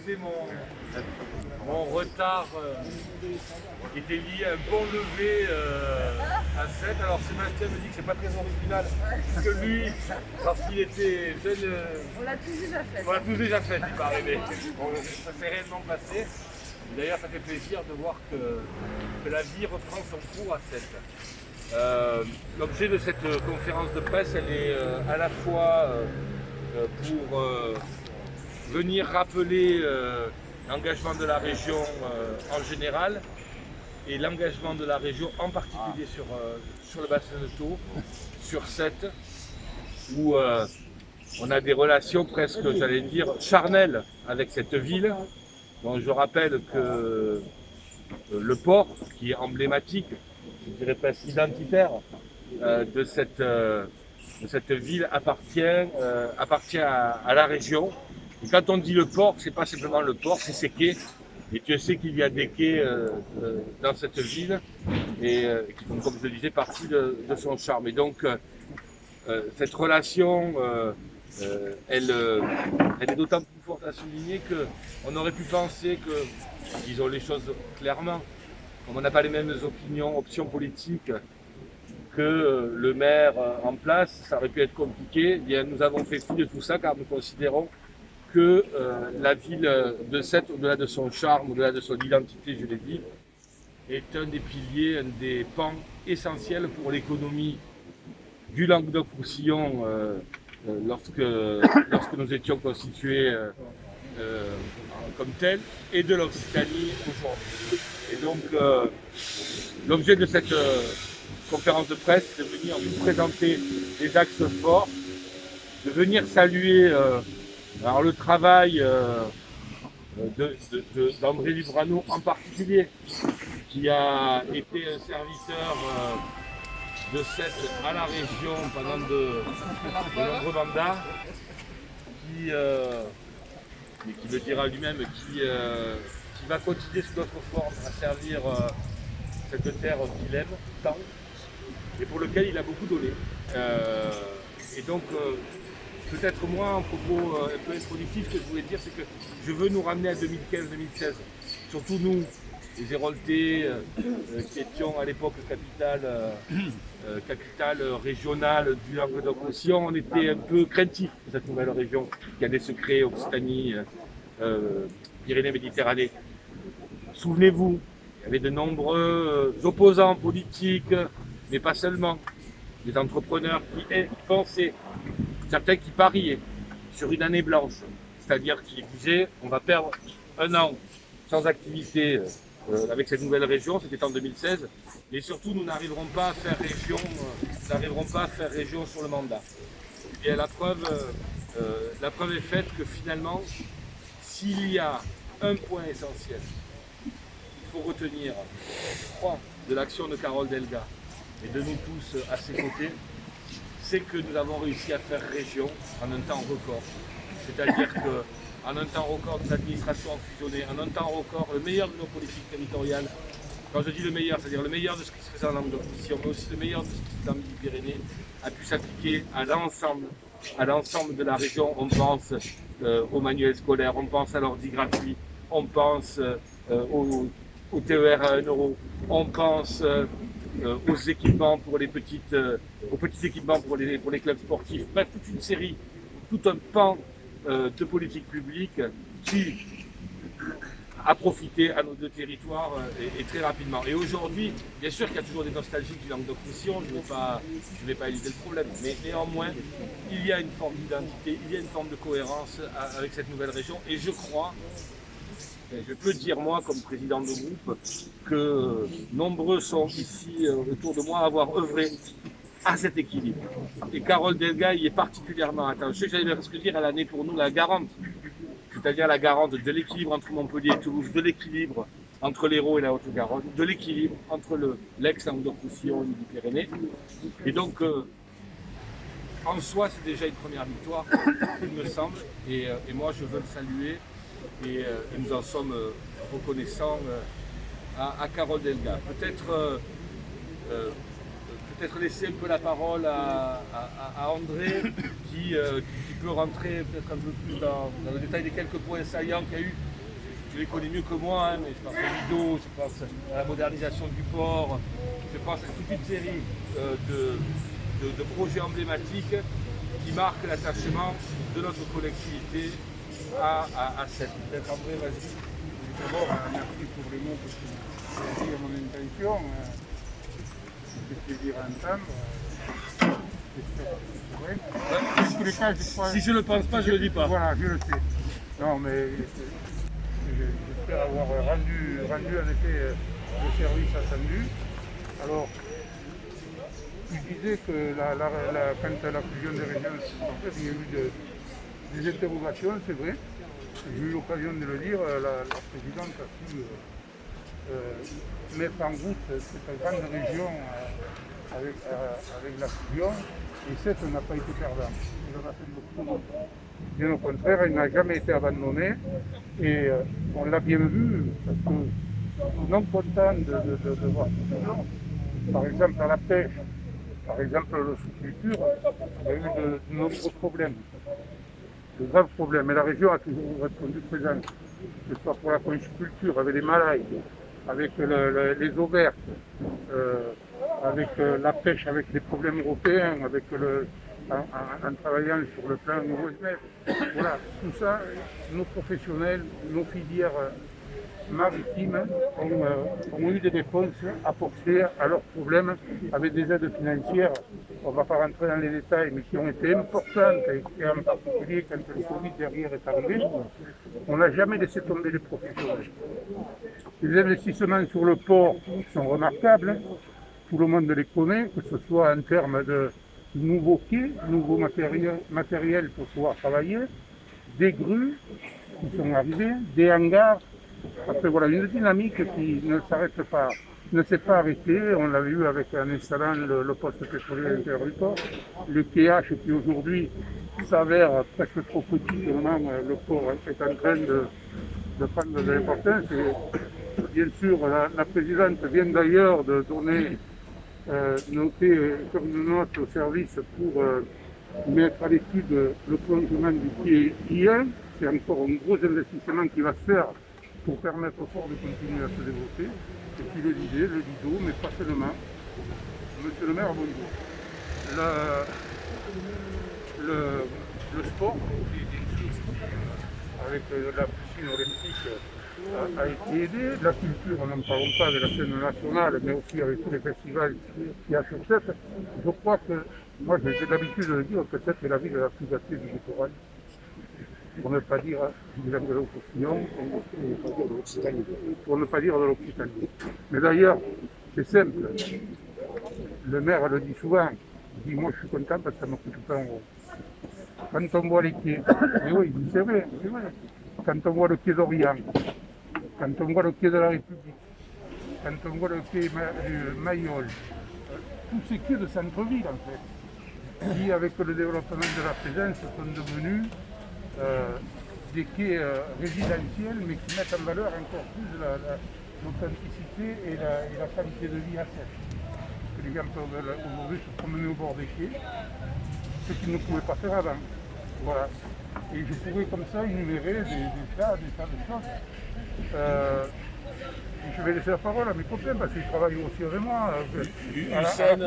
excusez mon retard qui était lié à un pont levé à 7. Alors Sébastien me dit que c'est pas très original, parce que lui, lorsqu'il était jeune... On l'a tous déjà fait. On l'a tous déjà fait, il paraît, mais bon, ça s'est réellement passé. D'ailleurs, ça fait plaisir de voir que la vie reprend son cours à 7. L'objet de cette conférence de presse, elle est à la fois pour venir rappeler l'engagement de la région en général et l'engagement de la région en particulier sur le bassin de Thau, sur 7, où on a des relations presque, j'allais dire, charnelles avec cette ville. Donc je rappelle que le port, qui est emblématique, je dirais presque identitaire de cette ville, appartient à la région. Et quand on dit le port, c'est pas simplement le port, c'est ses quais. Et tu sais qu'il y a des quais dans cette ville et qui font, comme je le disais, partie de son charme. Et donc cette relation, elle est d'autant plus forte à souligner qu'on aurait pu penser que, disons les choses clairement, comme on n'a pas les mêmes options politiques que le maire en place, ça aurait pu être compliqué. Eh bien, nous avons fait fi de tout ça car nous considérons que la ville de Sète, au-delà de son charme, au-delà de son identité, je l'ai dit, est un des piliers, un des pans essentiels pour l'économie du Languedoc-Roussillon lorsque nous étions constitués comme tel, et de l'Occitanie aujourd'hui. Et donc, l'objet de cette conférence de presse, c'est de venir vous présenter les axes forts, de venir saluer alors le travail d'André Librano en particulier, qui a été un serviteur de Sète à la région pendant de nombreux mandats, qui le dira lui-même, qui va continuer sous d'autres formes à servir cette terre qu'il aime tant et pour lequel il a beaucoup donné. Et donc, peut-être moi, en propos un peu introductif, ce que je voulais dire, c'est que je veux nous ramener à 2015-2016. Surtout nous, les Héroltais, qui étions à l'époque capitale régionale du Languedoc-Roussillon, on était un peu craintifs de cette nouvelle région qui allait se créer, Occitanie, Pyrénées-Méditerranée. Souvenez-vous, il y avait de nombreux opposants politiques, mais pas seulement, des entrepreneurs qui pensaient, certains qui pariaient sur une année blanche, c'est-à-dire qui disaient on va perdre un an sans activité avec cette nouvelle région, c'était en 2016, et surtout nous n'arriverons pas à faire région sur le mandat. Et la preuve est faite que finalement, s'il y a un point essentiel qu'il faut retenir, je crois, de l'action de Carole Delga et de nous tous à ses côtés, c'est que nous avons réussi à faire région en un temps record. C'est-à-dire qu'en un temps record, nos administrations ont fusionné, en un temps record, le meilleur de nos politiques territoriales, quand je dis le meilleur, c'est-à-dire le meilleur de ce qui se faisait en Languedoc-Roussillon, mais aussi le meilleur de ce qui se faisait en Midi-Pyrénées, a pu s'appliquer à l'ensemble de la région. On pense aux manuels scolaires, on pense à l'ordi gratuit, on pense au TER à 1 euro, on pense aux équipements pour aux petits équipements pour les clubs sportifs, bref, toute une série, tout un pan de politique publique qui a profité à nos deux territoires et très rapidement. Et aujourd'hui, bien sûr qu'il y a toujours des nostalgiques du Languedoc-Roussillon, je ne vais pas éluder le problème, mais néanmoins, il y a une forme d'identité, il y a une forme de cohérence avec cette nouvelle région, et je crois, je peux dire moi comme président de groupe, que nombreux sont ici autour de moi à avoir œuvré à cet équilibre. Et Carole Delga y est particulièrement attachée. J'allais presque dire, elle en est pour nous la garante, c'est-à-dire la garante de l'équilibre entre Montpellier et Toulouse, de l'équilibre entre l'Hérault et la Haute-Garonne, de l'équilibre entre l'ex-Languedoc-Roussillon et les Pyrénées. Et donc, en soi, c'est déjà une première victoire, il me semble, et moi je veux le saluer, et nous en sommes reconnaissants à Carole Delga. Peut-être laisser un peu la parole à André qui peut rentrer peut-être un peu plus dans le détail des quelques points saillants qu'il y a eu tu les connais mieux que moi, hein, mais je pense au Lido, je pense à la modernisation du port, je pense à toute une série de projets emblématiques qui marquent l'attachement de notre collectivité à Sète. Peut-être André, vas-y. D'abord, merci pour les mots que tu as dit à mon intention. C'est plaisir à entendre. Dans tous les cas, je crois... Si je ne le pense pas, je ne le dis pas. Voilà, je le sais. Non, mais j'espère avoir rendu en effet le service attendu. Alors, tu disais que quand la fusion des régions s'est faite, il y a eu des interrogations, c'est vrai. J'ai eu l'occasion de le dire, la présidente a pu mettre en route cette grande région avec la fusion, et Sète n'a pas été perdant. Il en a fait beaucoup. Bien au contraire, il n'a jamais été abandonné, et on l'a bien vu, parce que non content de voir fusion, par exemple à la pêche, par exemple l'horticulture, il y a eu de nombreux problèmes. De graves problèmes, et la région a toujours répondu présente, que ce soit pour la conchiculture, avec les malades, avec les eaux vertes, avec la pêche, avec les problèmes européens, en travaillant sur le plan nouveau-zmec. Voilà, tout ça, nos professionnels, nos filières maritimes ont eu des réponses apportées à leurs problèmes avec des aides financières. On ne va pas rentrer dans les détails, mais qui ont été importantes, et en particulier quand le Covid derrière est arrivé, on n'a jamais laissé tomber les professionnels. Les investissements sur le port sont remarquables, tout le monde les connaît, que ce soit en termes de nouveaux quais, nouveaux matériels pour pouvoir travailler, des grues qui sont arrivées, des hangars. Après voilà, une dynamique qui ne s'arrête pas, ne s'est pas arrêtée. On l'a vu en installant le poste pétrolier à l'intérieur du port, le quayage qui aujourd'hui s'avère presque trop petit, tellement le port est en train de prendre de l'importance. Bien sûr, la présidente vient d'ailleurs de donner une note au service pour mettre à l'étude le prolongement du quai I1. C'est encore un gros investissement qui va se faire pour permettre au port de continuer à se développer. Et puis le Lido, mais pas seulement. Monsieur le maire, bonjour. Le sport, avec la piscine olympique, a été aidé. La culture, n'en parlons pas de la scène nationale, mais aussi avec tous les festivals qu'il y a sur Sète. Je crois que, moi j'ai l'habitude de dire que Sète est la ville la plus gâtée du littoral. Pour ne pas dire de l'Occitanie, pour ne pas dire de l'Occitanie. Mais d'ailleurs, c'est simple. Le maire le dit souvent, il dit moi je suis content parce que ça ne me coûte pas un rond. Quand on voit les quais, et oui, c'est vrai, quand on voit le quai d'Orient, quand on voit le quai de la République, quand on voit le quai du Mayol, tous ces quais de centre-ville en fait, qui avec le développement de la présence sont devenus des quais résidentiels, mais qui mettent en valeur encore plus l'authenticité et la qualité de vie à Sète. Parce que les gens peuvent aujourd'hui se promener au bord des quais, ce qu'ils ne pouvaient pas faire avant. Voilà. Et je pourrais comme ça énumérer des tas de choses. Et je vais laisser la parole à mes copains parce qu'ils travaillent aussi avec moi.